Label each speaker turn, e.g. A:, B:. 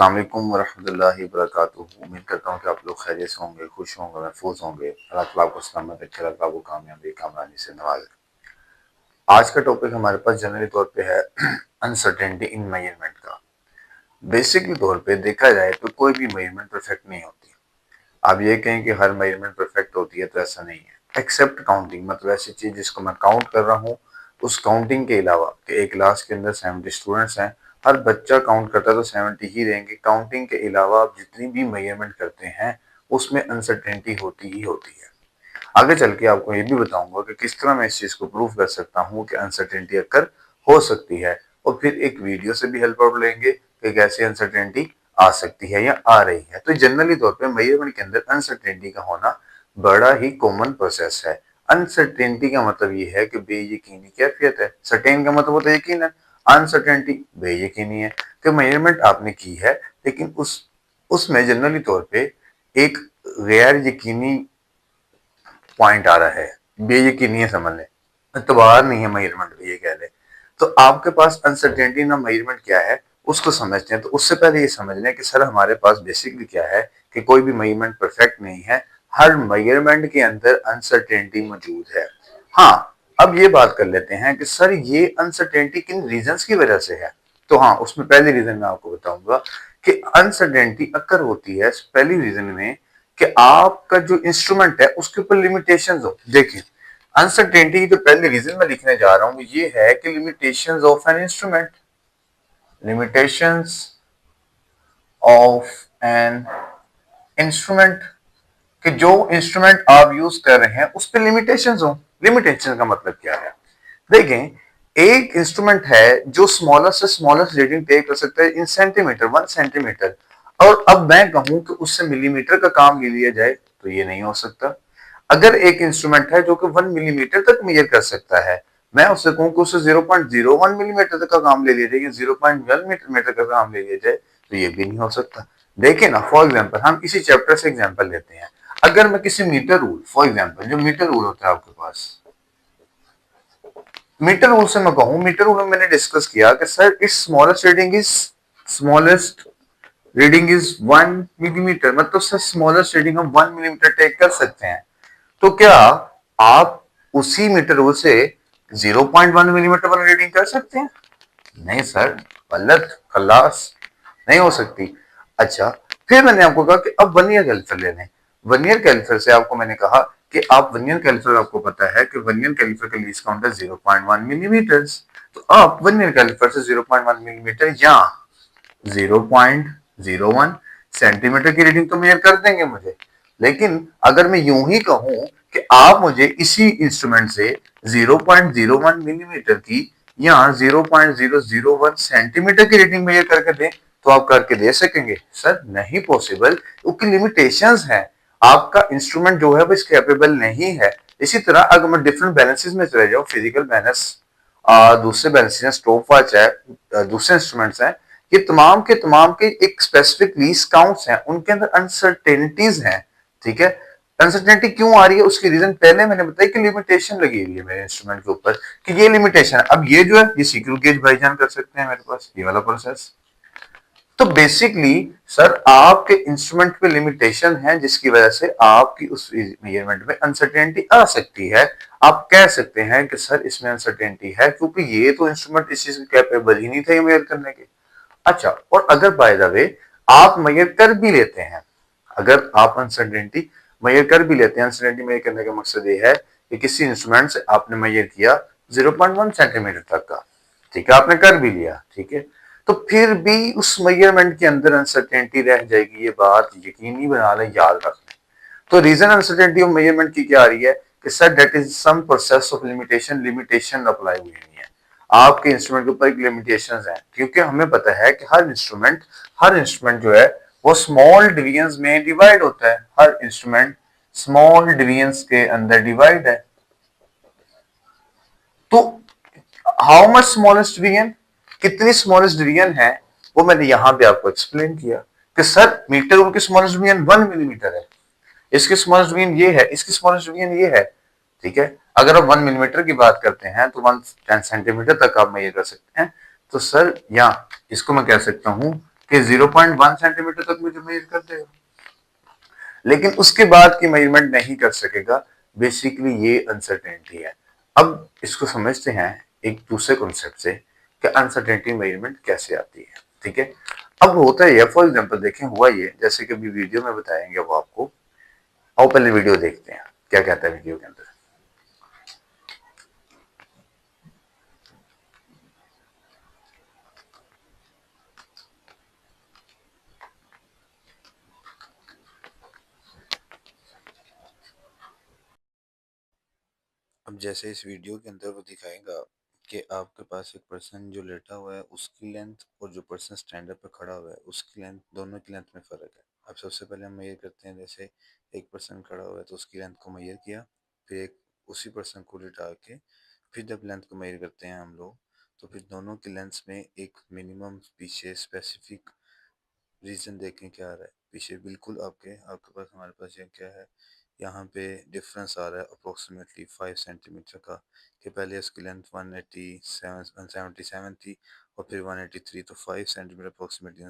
A: अस्सलाम वालेकुम वरहमतुल्लाहि वबरकातुहू। उम्मीद करता हूँ कि आप लोग खैरियत से होंगे, खुश होंगे, महफूज होंगे। अल्लाह ताला आपको सलामत रखे, अल्लाह ताला आपको कामयाबी कामरानी से नवाजे। आज का टॉपिक हमारे पास जनरली तौर पे है अनसर्टेनिटी इन मेजरमेंट का। बेसिकली तौर पे देखा जाए तो कोई भी मेजरमेंट परफेक्ट नहीं होती। आप ये कहें कि हर मेजरमेंट परफेक्ट होती है तो ऐसा नहीं है। एक्सेप्ट काउंटिंग, मतलब ऐसी चीज जिसको मैं काउंट कर रहा हूँ, उस काउंटिंग के अलावा कि एक क्लास के अंदर 70 स्टूडेंट्स हैं, हर बच्चा काउंट करता है तो 70 ही रहेंगे। काउंटिंग के अलावा आप जितनी भी मेजरमेंट करते हैं उसमें अनसर्टेनिटी होती ही होती है। आगे चल के आपको ये भी बताऊंगा कि किस तरह मैं इस चीज को प्रूव कर सकता हूँ कि अनसर्टेनिटी अक्कर हो सकती है, और फिर एक वीडियो से भी हेल्प आउट लेंगे कि कैसे अनसर्टेनिटी आ सकती है या आ रही है। तो जनरली तौर पे मेजरमेंट के अंदर अनसर्टेनिटी का होना बड़ा ही कॉमन प्रोसेस है। अनसर्टेनिटी का मतलब ये है कि बेयकीनी कैफियत है। सर्टेन का मतलब होता है यकीन है, अनसर्टेनिटी बेयकीनी है कि मेजरमेंट आपने की है लेकिन उसमें जनरली तौर पे एक गैर यकीनी पॉइंट आ रहा है, बेयकीनी है, समझ लें, एतबार नहीं है मेजरमेंट पे, ये कह ले। तो आपके पास अनसर्टेनिटी ना मेजरमेंट क्या है उसको समझते हैं। तो उससे पहले ये समझ लें कि सर हमारे पास बेसिकली क्या है कि कोई भी मेजरमेंट परफेक्ट नहीं है, हर मेजरमेंट के अंदर अनसर्टेनिटी मौजूद है। हाँ, अब ये बात कर लेते हैं कि सर ये अनसर्टेनिटी किन रीजंस की वजह से है। तो हाँ, उसमें पहली रीजन मैं आपको बताऊंगा कि अनसर्टेनिटी अक्कर होती है पहली रीजन में कि आपका जो इंस्ट्रूमेंट है उसके ऊपर लिमिटेशंस हो। देखिए, अनसर्टेनिटी की जो पहली रीजन मैं लिखने जा रहा हूं ये है कि limitations of an instrument, limitations of an instrument, कि जो इंस्ट्रूमेंट आप यूज कर रहे हैं उस पर लिमिटेशंस हो। लिमिटेशन का मतलब क्या है? देखें, एक इंस्ट्रूमेंट है जो स्मॉलेस्ट से स्मॉलेस्ट रीडिंग टेक कर सकता है इन सेंटीमीटर, 1 सेंटीमीटर, और अब मैं कहूं कि उससे मिलीमीटर का काम ले लिया जाए तो ये नहीं हो सकता। अगर एक इंस्ट्रूमेंट है जो कि 1 मिलीमीटर तक मेजर कर सकता है, मैं उससे कहूं कि उससे 0.01 मिलीमीटर तक का काम ले लिया जाए या 0.1 मीटर का काम ले लिया जाए तो ये भी नहीं हो सकता। देखिए ना, फॉर एग्जाम्पल हम इसी चैप्टर से एग्जाम्पल लेते हैं। अगर मैं किसी मीटर रूल, फॉर एग्जाम्पल जो मीटर रूल होता है आपके पास, मीटर रूल से मैं कहूं, मीटर रूल में मैंने डिस्कस किया कि सर इस स्मॉलेस्ट रीडिंग इज 1 मिलीमीटर, मतलब सर स्मॉलेस्ट रीडिंग हम 1 मिलीमीटर टेक कर सकते हैं। तो क्या आप उसी मीटर रूल से 0.1 मिलीमीटर वाला रीडिंग कर सकते हैं? नहीं सर, गलत, खल्लास, नहीं हो सकती। अच्छा, फिर मैंने आपको कहा कि अब वर्नियर कैलिपर ले लें। वर्नियर कैलिपर से आपको मैंने कहा कि आप वर्नियर कैलिपर, आपको पता है कि वर्नियर कैलिपर का लीस्ट काउंट है 0.1 मिलीमीटर। तो आप वर्नियर कैलिपर से 0.1 मिलीमीटर या 0.01 सेंटीमीटर की रीडिंग तो मेजर कर देंगे मुझे। लेकिन अगर मैं यूं ही कहूं कि आप मुझे इसी इंस्ट्रूमेंट से 0.01 मिलीमीटर की या 0.001 सेंटीमीटर की रीडिंग मेजर करके दें तो आप करके दे सकेंगे? सर नहीं पॉसिबल, क्योंकि लिमिटेशंस हैं। आपका इंस्ट्रूमेंट जो है वो इस कैपेबल नहीं है। इसी तरह अगर मैं डिफरेंट बैलेंसेस में चले जाऊं, फिजिकल बैलेंस, दूसरे बैलेंसेस हैं, स्टॉप वॉच है, दूसरे इंस्ट्रूमेंट्स हैं, ये तमाम के एक स्पेसिफिक लीस्ट काउंट्स हैं, उनके अंदर अनसर्टेनिटीज हैं। ठीक है, अनसर्टेनिटी क्यों आ रही है उसकी रीजन पहले मैंने बताया कि लिमिटेशन लगी हुई है मेरे इंस्ट्रूमेंट के ऊपर, कि ये लिमिटेशन है। अब ये जो है ये सीक्रेट गेज भाईजान कर सकते हैं मेरे पास, ये वाला प्रोसेस। तो बेसिकली सर आपके इंस्ट्रूमेंट पे लिमिटेशन है जिसकी वजह से आपकी उस मेजरमेंट में अनसर्टेनिटी आ सकती है। आप कह सकते हैं कि सर इसमें अनसर्टेनिटी है क्योंकि ये तो इंस्ट्रूमेंट इस चीज के कैपेबल ही नहीं थे मेजर करने के। अच्छा, और अगर बाय द वे आप मेजर कर भी लेते हैं, अगर आप अनसर्टेनिटी मेजर कर भी लेते हैं, अनसर्टेनिटी मेजर करने का मकसद ये है कि किसी इंस्ट्रूमेंट से आपने मेजर किया 0.1 सेंटीमीटर तक का, ठीक है, आपने कर भी लिया, ठीक है, तो फिर भी उस मेजरमेंट के अंदर अनसर्टेनिटी रह जाएगी। ये बात यकीनी बना लें, याद रख लें। तो रीजन अनसर्टेनिटी ऑफ मेजरमेंट की क्या आ रही है कि sir that is some process of limitation, limitation apply हुई है आपके इंस्ट्रूमेंट के ऊपर, एक लिमिटेशंस है, क्योंकि हमें पता है कि हर इंस्ट्रूमेंट जो है वो स्मॉल डिवीजंस में डिवाइड होता है। हर इंस्ट्रूमेंट स्मॉल डिवीजंस के अंदर डिवाइड है। तो हाउ मच स्मॉलेस्ट डिवीजन, कितनी स्मॉलेस्ट डिवीजन है, वो मैंने यहां पे आपको एक्सप्लेन किया कि सर मीटर उनकी स्मॉलेस्ट डिवीजन 1 मिलीमीटर है, इसकी स्मॉलेस्ट डिवीजन ये है, इसकी स्मॉलेस्ट डिवीजन ये है। ठीक है, अगर आप 1 मिलीमीटर की बात करते हैं तो 1 10 सेंटीमीटर तक आप मेजर कर सकते हैं। तो सर यहाँ इसको मैं कह सकता हूं कि 0.1 सेंटीमीटर तक मुझे मेजर कर देगा, लेकिन उसके बाद की मेजरमेंट नहीं कर सकेगा। बेसिकली ये अनसर्टेनिटी है। अब इसको समझते हैं एक दूसरे कॉन्सेप्ट से कि अनसर्टेनिटी मेजरमेंट कैसे आती है। ठीक है, अब होता है फॉर एग्जांपल देखें, हुआ ये जैसे कि अभी वीडियो में बताएंगे वो आपको। आओ पहले वीडियो देखते हैं क्या कहता है वीडियो के अंदर। अब जैसे इस वीडियो के अंदर वो दिखाएगा कि आपके पास एक पर्सन जो लेटा हुआ है उसकी लेंथ और जो पर्सन स्टैंड अप पे खड़ा हुआ है उसकी लेंथ, दोनों की लेंथ में फ़र्क है। अब सबसे पहले हम मेजर करते हैं, जैसे एक पर्सन खड़ा हुआ है तो उसकी लेंथ को मेजर किया, फिर एक उसी पर्सन को लिटा के फिर जब लेंथ को मेजर करते हैं हम लोग, तो फिर दोनों की लेंथ्स में एक मिनिमम पीछे स्पेसिफिक रीजन देखें क्या आ रहा है पीछे। बिल्कुल आपके आपके पास हमारे पास ये क्या है, यहाँ पे डिफरेंस आ रहा है अप्रोक्सीमेटली 5 सेंटीमीटर का, कि पहले उसकी लेंथ 187 थी और फिर 183, तो 5 सेंटीमीटर अप्रोक्सीमेटली